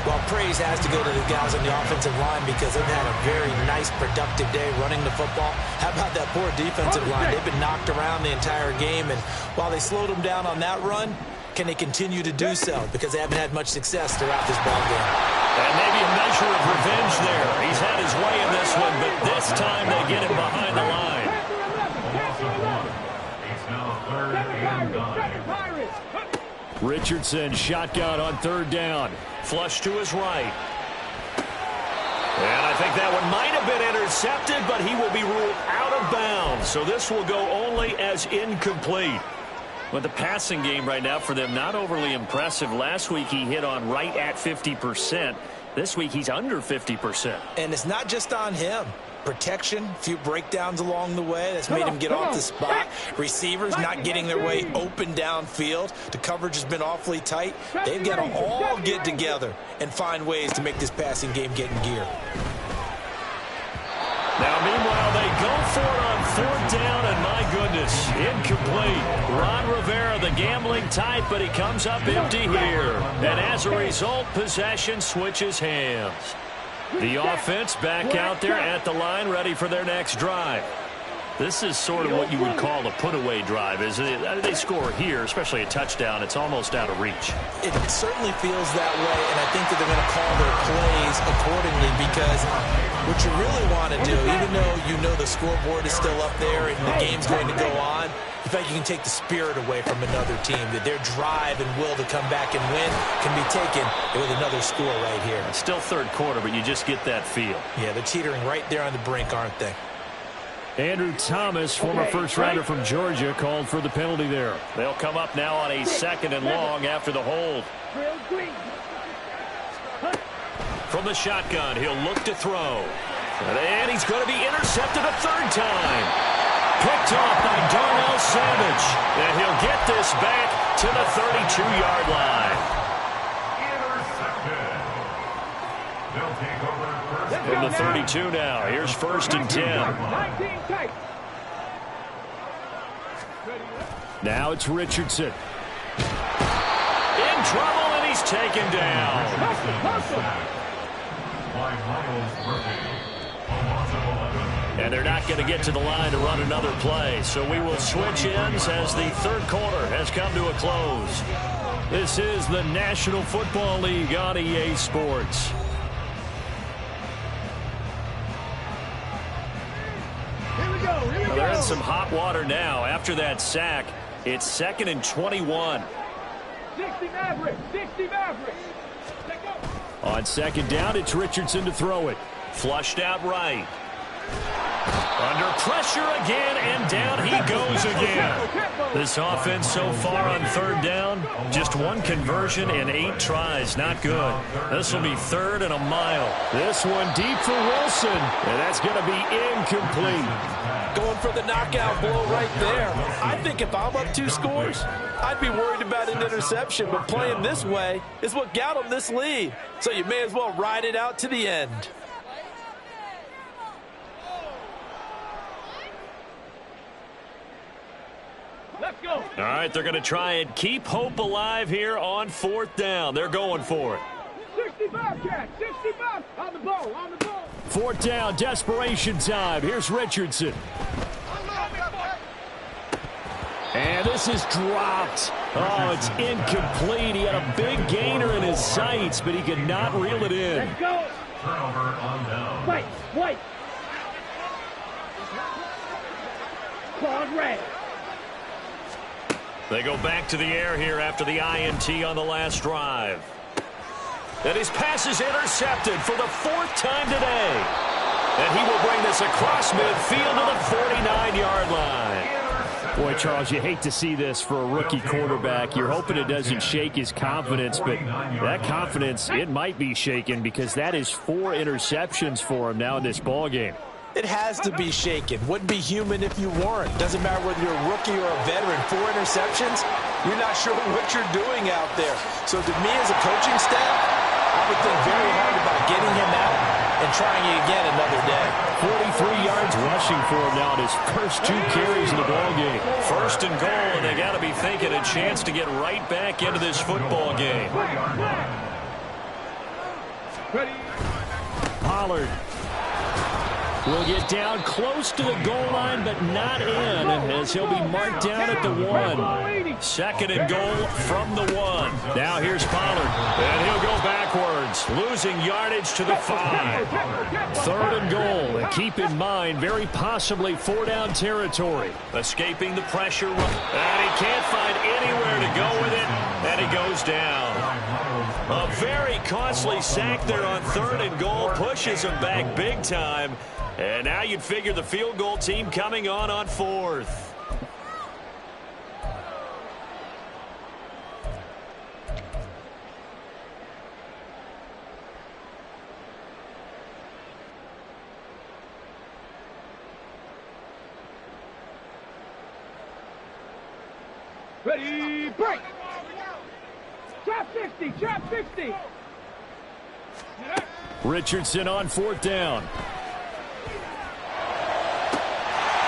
Well, praise has to go to the guys on the offensive line because they've had a very nice, productive day running the football. How about that poor defensive line? They've been knocked around the entire game, and while they slowed them down on that run, can they continue to do so? Because they haven't had much success throughout this ball game. And maybe a measure of revenge there. He's had his way in this one, but this time they get him behind the line. It's now 3rd and 9. Richardson shotgun on 3rd down. Flush to his right. And I think that one might have been intercepted, but he will be ruled out of bounds. So this will go only as incomplete. But the passing game right now for them, not overly impressive. Last week he hit on right at 50%. This week he's under 50%. And it's not just on him. Protection, a few breakdowns along the way. That's made him get off the spot. Receivers not getting their way open downfield. The coverage has been awfully tight. They've got to all get together and find ways to make this passing game get in gear. Now, meanwhile, they go for it on 4th down, and my goodness, incomplete. Ron Rivera, the gambling type, but he comes up empty here. And as a result, possession switches hands. The offense back out there at the line, ready for their next drive. This is sort of what you would call a put-away drive. Is they score here, especially a touchdown, it's almost out of reach. It certainly feels that way, and I think that they're going to call their plays accordingly because what you really want to do, even though you know the scoreboard is still up there and the game's going to go on, in fact, you can take the spirit away from another team, that their drive and will to come back and win can be taken with another score right here. It's still 3rd quarter, but you just get that feel. Yeah, they're teetering right there on the brink, aren't they? Andrew Thomas, former first-rounder from Georgia, called for the penalty there. They'll come up now on a 2nd and long after the hold. From the shotgun, he'll look to throw. And he's going to be intercepted a 3rd time. Picked off by Darnell Savage. And he'll get this back to the 32-yard line. Intercepted. They'll take over From the 32 now. Here's 1st and 10. Now it's Richardson. In trouble, and he's taken down. by Miles Murphy. And they're not going to get to the line to run another play. So we will switch ends as the 3rd quarter has come to a close. This is the National Football League on EA Sports. Well, they're in some hot water now. After that sack, it's 2nd and 21. 60 Mavericks, 60 Mavericks. On 2nd down, it's Richardson to throw it. Flushed out right. Under pressure again, and down he goes again. This offense so far on third down, just one conversion and 8 tries. Not good. This will be 3rd and a mile. This one deep for Wilson, and that's going to be incomplete. Going for the knockout blow right there. I think if I'm up 2 scores, I'd be worried about an interception, but playing this way is what got them this lead. So you may as well ride it out to the end. Let's go. All right, they're going to try and keep hope alive here on 4th down. They're going for it. 65, Jack. 65. On the ball. On the ball. 4th down, desperation time. Here's Richardson. And this is dropped. Oh, it's incomplete. He had a big gainer in his sights, but he could not reel it in. Let's go. Turnover on down. White. Claude Ray. They go back to the air here after the INT on the last drive. And his pass is intercepted for the 4th time today. And he will bring this across midfield to the 49-yard line. Boy, Charles, you hate to see this for a rookie quarterback. You're hoping it doesn't shake his confidence, but that confidence, it might be shaken because that is 4 interceptions for him now in this ballgame. It has to be shaken. Wouldn't be human if you weren't. Doesn't matter whether you're a rookie or a veteran. 4 interceptions, you're not sure what you're doing out there. So to me as a coaching staff, I would think very hard about getting him out and trying it again another day. 43 yards rushing for him now in his first 2 carries in the ballgame. 1st and goal, and they got to be thinking a chance to get right back into this football game. Ready. Pollard will get down close to the goal line, but not in, as he'll be marked down at the 1. 2nd and goal from the 1. Now here's Pollard, and he'll go backwards, losing yardage to the 5. 3rd and goal, and keep in mind, very possibly 4-down territory. Escaping the pressure, and he can't find anywhere to go with it, and he goes down. A very costly sack there on 3rd and goal, pushes him back big time. And now you'd figure the field goal team coming on 4th. Ready, break. Trap 60, trap 60. Richardson on 4th down.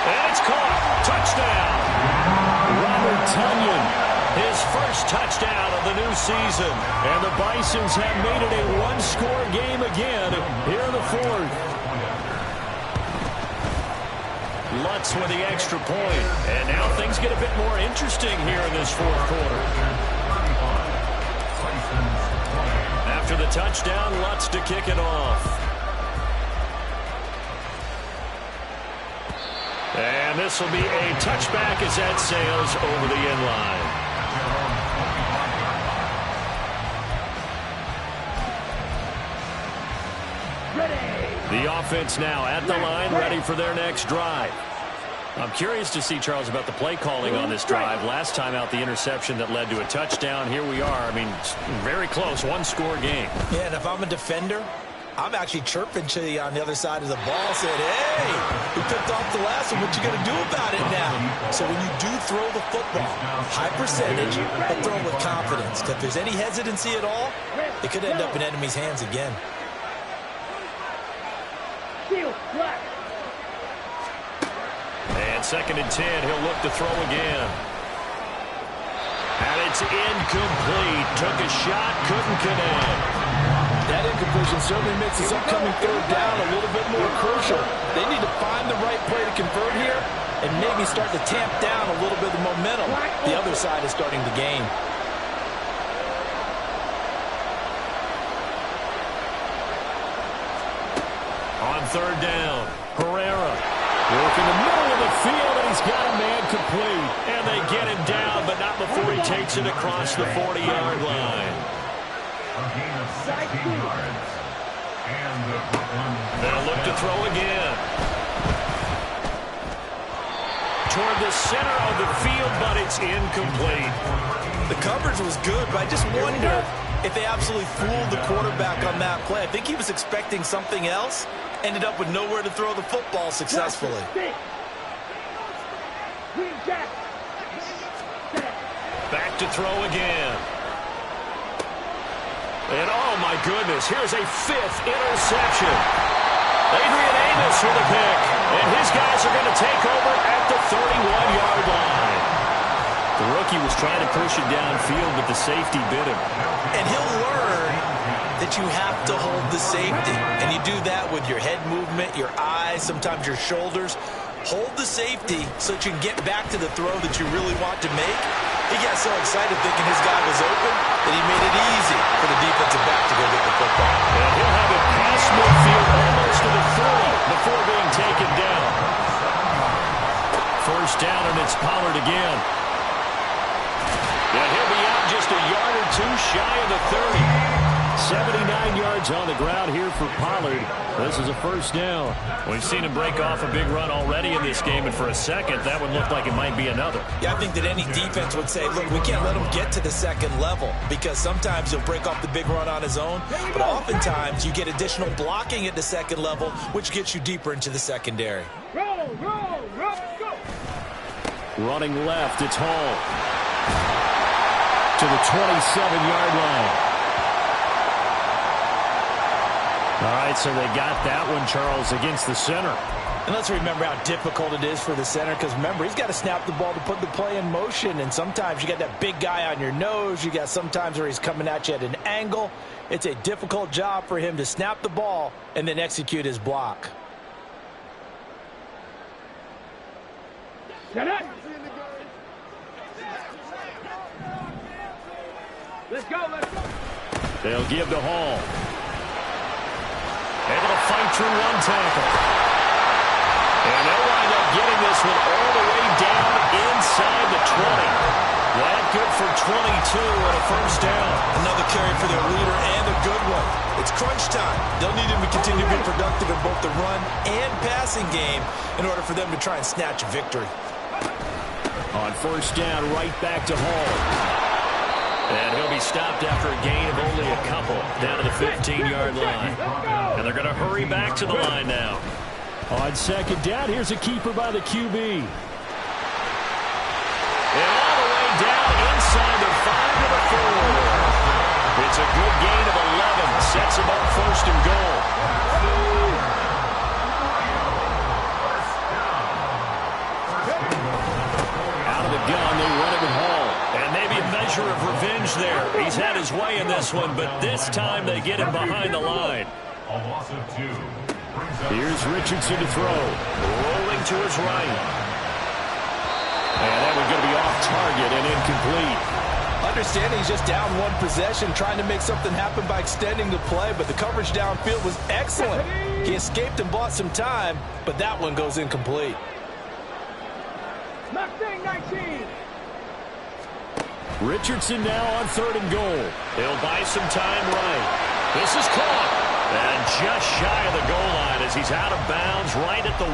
And it's caught. Touchdown. Robert Tonyan, his first touchdown of the new season. And the Bisons have made it a 1-score game again here in the 4th. Lutz with the extra point. And now things get a bit more interesting here in this 4th quarter. After the touchdown, Lutz to kick it off. And this will be a touchback as that sails over the end line. The offense now at the line, ready for their next drive. I'm curious to see, Charles, about the play calling on this drive. Last time out, the interception that led to a touchdown. Here we are. I mean, very close, 1-score game. Yeah, and if I'm a defender, I'm actually chirping to you on the other side of the ball, saying, hey, we picked off the last one. What you going to do about it now? So when you do throw the football, high percentage, but throw it with confidence. If there's any hesitancy at all, it could end up in enemy's hands again. And 2nd and 10, he'll look to throw again. And it's incomplete. Took a shot, couldn't connect. That incompletion certainly makes this upcoming 3rd down a little bit more crucial. They need to find the right play to convert here and maybe start to tamp down a little bit of momentum. The other side is starting to gain. On 3rd down, Herrera working the middle of the field, and he's got a man complete. And they get him down, but not before he takes it across the 40-yard line. A gain of 16 yards. And the Brooklyn. They'll look to throw again. toward the center of the field, but it's incomplete. The coverage was good, but I just wonder if they absolutely fooled the quarterback on that play. I think he was expecting something else, ended up with nowhere to throw the football successfully. Back to throw again. And oh my goodness, here's a 5th interception. Adrian Amos for the pick. And his guys are going to take over at the 31-yard line. The rookie was trying to push it downfield, but the safety bit him. And he'll learn that you have to hold the safety. And you do that with your head movement, your eyes, sometimes your shoulders. Hold the safety so that you can get back to the throw that you really want to make. He got so excited thinking his guy was open that he made it easy for the defensive back to go get the football. And he'll have it past midfield almost to the 30 before being taken down. First down, and it's Pollard again. And he'll be out just a yard or two shy of the 30. 79 yards on the ground here for Pollard. This is a first down. We've seen him break off a big run already in this game, and for a second, that would look like it might be another. Yeah, I think that any defense would say, look, we can't let him get to the second level because sometimes he'll break off the big run on his own, but oftentimes you get additional blocking at the second level, which gets you deeper into the secondary. Roll, go! Running left, it's Hall. To the 27-yard line. All right, so they got that one, Charles, against the center. And let's remember how difficult it is for the center because, remember, he's got to snap the ball to put the play in motion. And sometimes you got that big guy on your nose. You got sometimes where he's coming at you at an angle. It's a difficult job for him to snap the ball and then execute his block. Set up. Let's go. They'll give to Hall. Able to fight through one tackle. And they'll wind up getting this one all the way down inside the 20. That good for 22 and a first down. Another carry for their leader and a good one. It's crunch time. They'll need him to continue to be productive in both the run and passing game in order for them to try and snatch a victory. On first down, right back to Hall. And he'll be stopped after a gain of only a couple down to the 15-yard line. And they're going to hurry back to the line now. On second down, here's a keeper by the QB. And all the way down inside the 5 to the 4. It's a good gain of 11. Sets him up first and goal. Out of the gun, they run it with Hall. And maybe a measure of revenge there. He's had his way in this one, but this time they get him behind the line. A loss of 2. Here's Richardson to throw. Rolling to his right. And that one's going to be off target and incomplete. Understanding he's just down one possession, trying to make something happen by extending the play, but the coverage downfield was excellent. He escaped and bought some time, but that one goes incomplete. Mustang 19. Richardson now on 3rd and goal. He'll buy some time right. This is caught. And just shy of the goal line as he's out of bounds right at the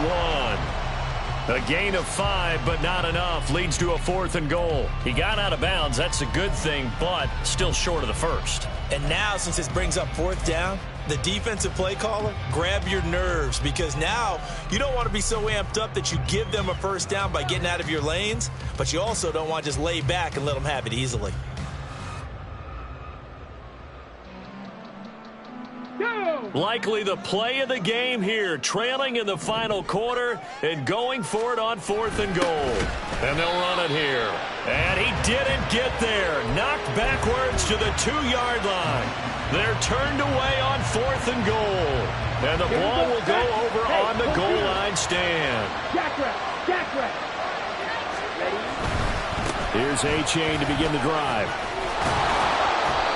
1. A gain of 5, but not enough. Leads to a 4th and goal. He got out of bounds. That's a good thing, but still short of the first. And now, since this brings up 4th down, the defensive play caller, grab your nerves because now you don't want to be so amped up that you give them a first down by getting out of your lanes, but you also don't want to just lay back and let them have it easily. Likely the play of the game here, trailing in the final quarter and going for it on 4th and goal. And they'll run it here. And he didn't get there. Knocked backwards to the 2-yard line. They're turned away on 4th and goal. And the ball will go over on the goal line stand. Jack rep. Here's A-Chain to begin the drive.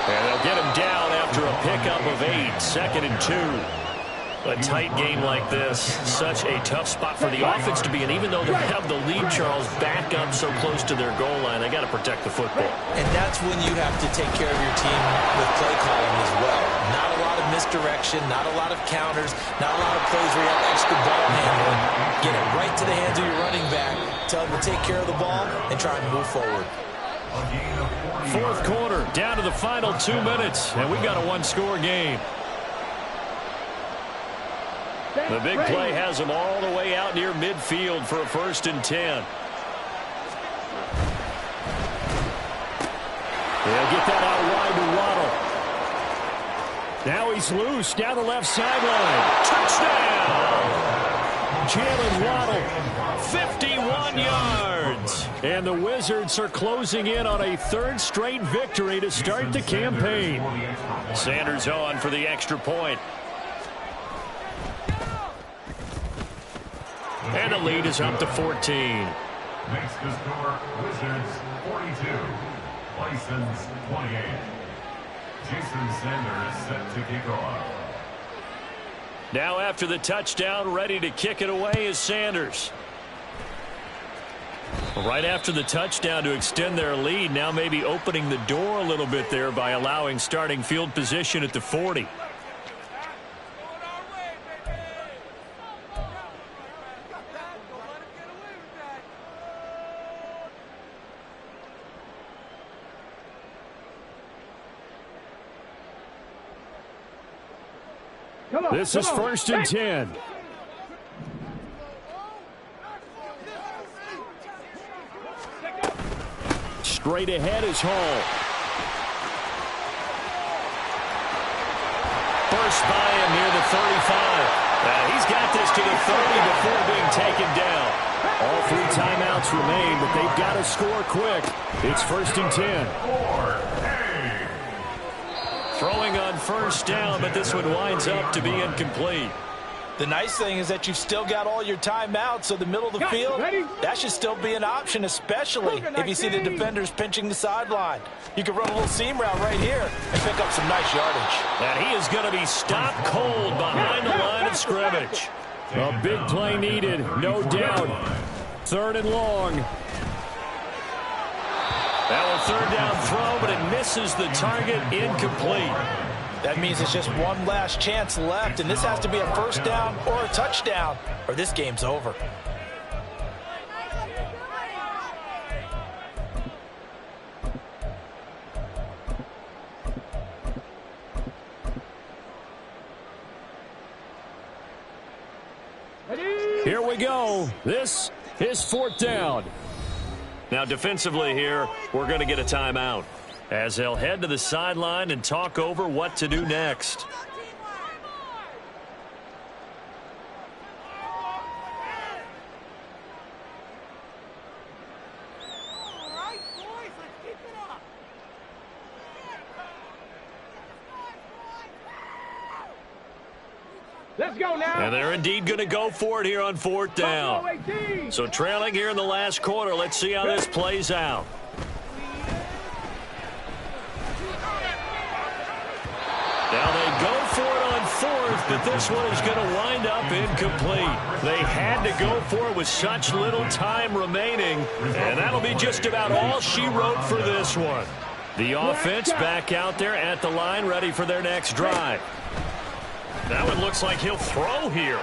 And they'll get him down after a pickup of 8, 2nd and 2. A tight game like this, such a tough spot for the offense to be in. Even though they have the lead, Charles, back up so close to their goal line, they got to protect the football. And that's when you have to take care of your team with play calling as well. Not a lot of missed misdirection, not a lot of counters, not a lot of plays where you have extra ball handling. Get it right to the hands of your running back. Tell him to take care of the ball and try and move forward. Fourth quarter, down to the final 2 minutes, and we got a one-score game. The big play has them all the way out near midfield for a 1st and 10. They'll get that out wide to Waddle. Now he's loose down the left sideline. Touchdown! Jalen Waddle, 51 yards. And the Wizards are closing in on a 3rd straight victory to start the campaign. Sanders on for the extra point. And the lead is up to 14. Makes the score Wizards 42, Bisons 28. Jason Sanders set to kick off. Now after the touchdown, ready to kick it away is Sanders. Right after the touchdown to extend their lead, now maybe opening the door a little bit there by allowing starting field position at the 40. This is 1st and 10. Straight ahead is Hall. First by him near the 35. He's got this to the 30 before being taken down. All 3 timeouts remain, but they've got to score quick. It's 1st and 10. Throwing on 1st down, but this one winds up to be incomplete. The nice thing is that you've still got all your timeouts, so the middle of the field, that should still be an option, especially if you see the defenders pinching the sideline. You can run a little seam route right here and pick up some nice yardage. And he is going to be stopped cold behind the line of scrimmage. A big play needed, no doubt. 3rd and long. That will 3rd down throw, but it misses the target, incomplete. That means it's just one last chance left, and this has to be a 1st down or a touchdown, or this game's over. Here we go. This is 4th down. Now defensively here, we're going to get a timeout as they'll head to the sideline and talk over what to do next. Let's go now. And they're indeed going to go for it here on 4th down. So trailing here in the last quarter. Let's see how this plays out. Now they go for it on 4th, but this one is going to wind up incomplete. They had to go for it with such little time remaining, and that'll be just about all she wrote for this one. The offense back out there at the line, ready for their next drive. That one looks like he'll throw here.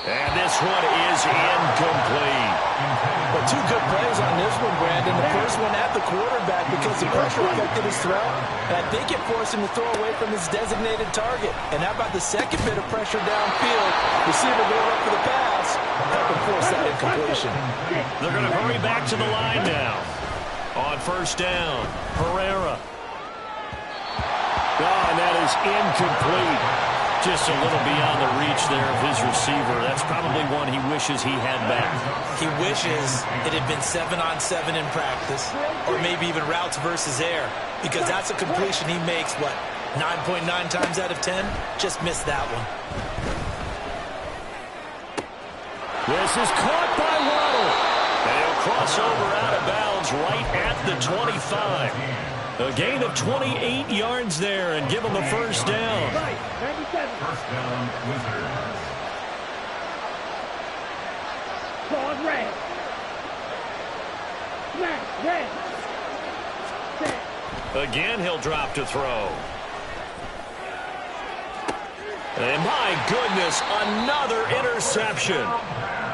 And this one is incomplete. But 2 good plays on this one, Brandon. The first one at the quarterback because the pressure affected his throw. And I think it forced him to throw away from his designated target. And how about the second bit of pressure downfield? Receiver going up for the pass. Help him force that incompletion. They're going to hurry back to the line now. On 1st down, Herrera. Oh, and that is incomplete. Just a little beyond the reach there of his receiver. That's probably one he wishes he had back. He wishes it had been 7-on-7 in practice, or maybe even routes versus air, because that's a completion he makes, what, 9.9 times out of 10? Just missed that one. This is caught by Waddle. And he'll cross over out of bounds right at the 25. A gain of 28 yards there and give them a 1st down. 1st down, Wizards. Claude red. Smash, red. Again, he'll drop to throw. And my goodness, another interception.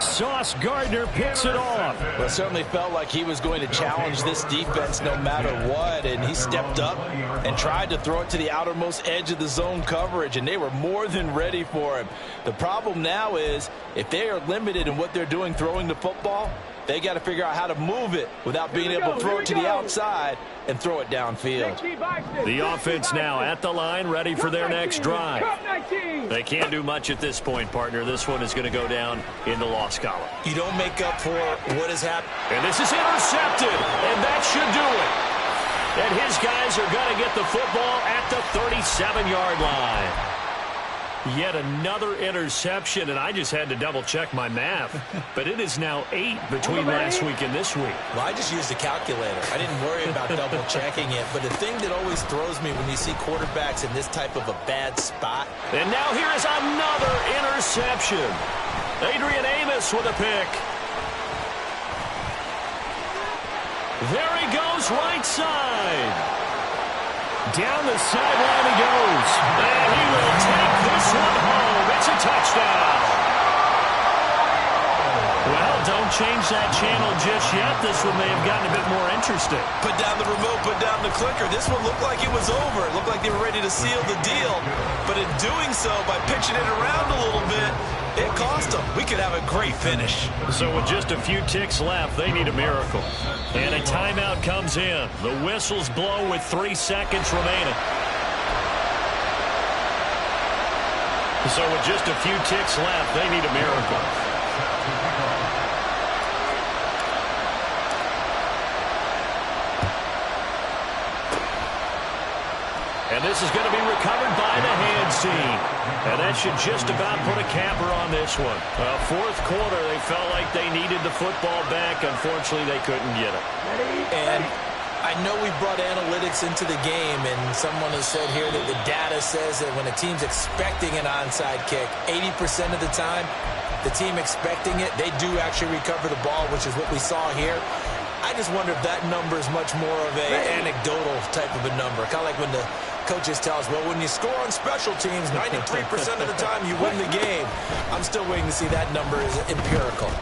Sauce Gardner picks it off. Well, it certainly felt like he was going to challenge this defense no matter what, and he stepped up and tried to throw it to the outermost edge of the zone coverage, and they were more than ready for him. The problem now is if they are limited in what they're doing throwing the football, they got to figure out how to move it without being able to throw it to the outside and throw it downfield. The offense now at the line, ready for their next drive. They can't do much at this point, partner. This one is going to go down in the loss column. You don't make up for what has happened. And this is intercepted, and that should do it. And his guys are going to get the football at the 37-yard line. Yet another interception, and I just had to double-check my math. But it is now 8 between last week and this week. Well, I just used a calculator. I didn't worry about double-checking it. But the thing that always throws me when you see quarterbacks in this type of a bad spot. And now here is another interception. Adrian Amos with a pick. There he goes, right side. Down the sideline he goes. And he will take this one home. It's a touchdown. Well, don't change that channel just yet. This one may have gotten a bit more interesting. Put down the remote, put down the clicker. This one looked like it was over. It looked like they were ready to seal the deal. But in doing so, by pitching it around a little bit, it cost them. We could have a great finish. So with just a few ticks left, they need a miracle. And a timeout comes in. The whistles blow with 3 seconds remaining. So with just a few ticks left, they need a miracle. And this is going to be recovered by the hands team. And that should just about put a capper on this one. Fourth quarter, they felt like they needed the football back. Unfortunately, they couldn't get it. And I know we brought analytics into the game, and someone has said here that the data says that when a team's expecting an onside kick, 80% of the time, the team expecting it, they do actually recover the ball, which is what we saw here. I just wonder if that number is much more of a anecdotal type of a number. Kind of like when the coaches tell us, well, when you score on special teams, 93% of the time you win the game. I'm still waiting to see that number is empirical.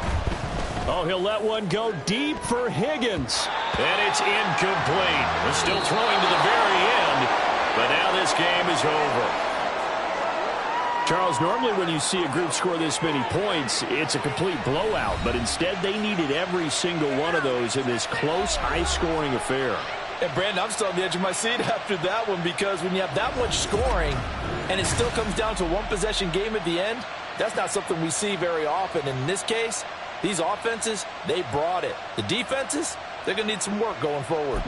Oh, he'll let one go deep for Higgins. And it's incomplete. They're still throwing to the very end, but now this game is over. Charles, normally when you see a group score this many points, it's a complete blowout. But instead, they needed every single one of those in this close, high-scoring affair. And, Brandon, I'm still on the edge of my seat after that one, because when you have that much scoring and it still comes down to a one-possession game at the end, that's not something we see very often. And in this case, these offenses, they brought it. The defenses, they're going to need some work going forward.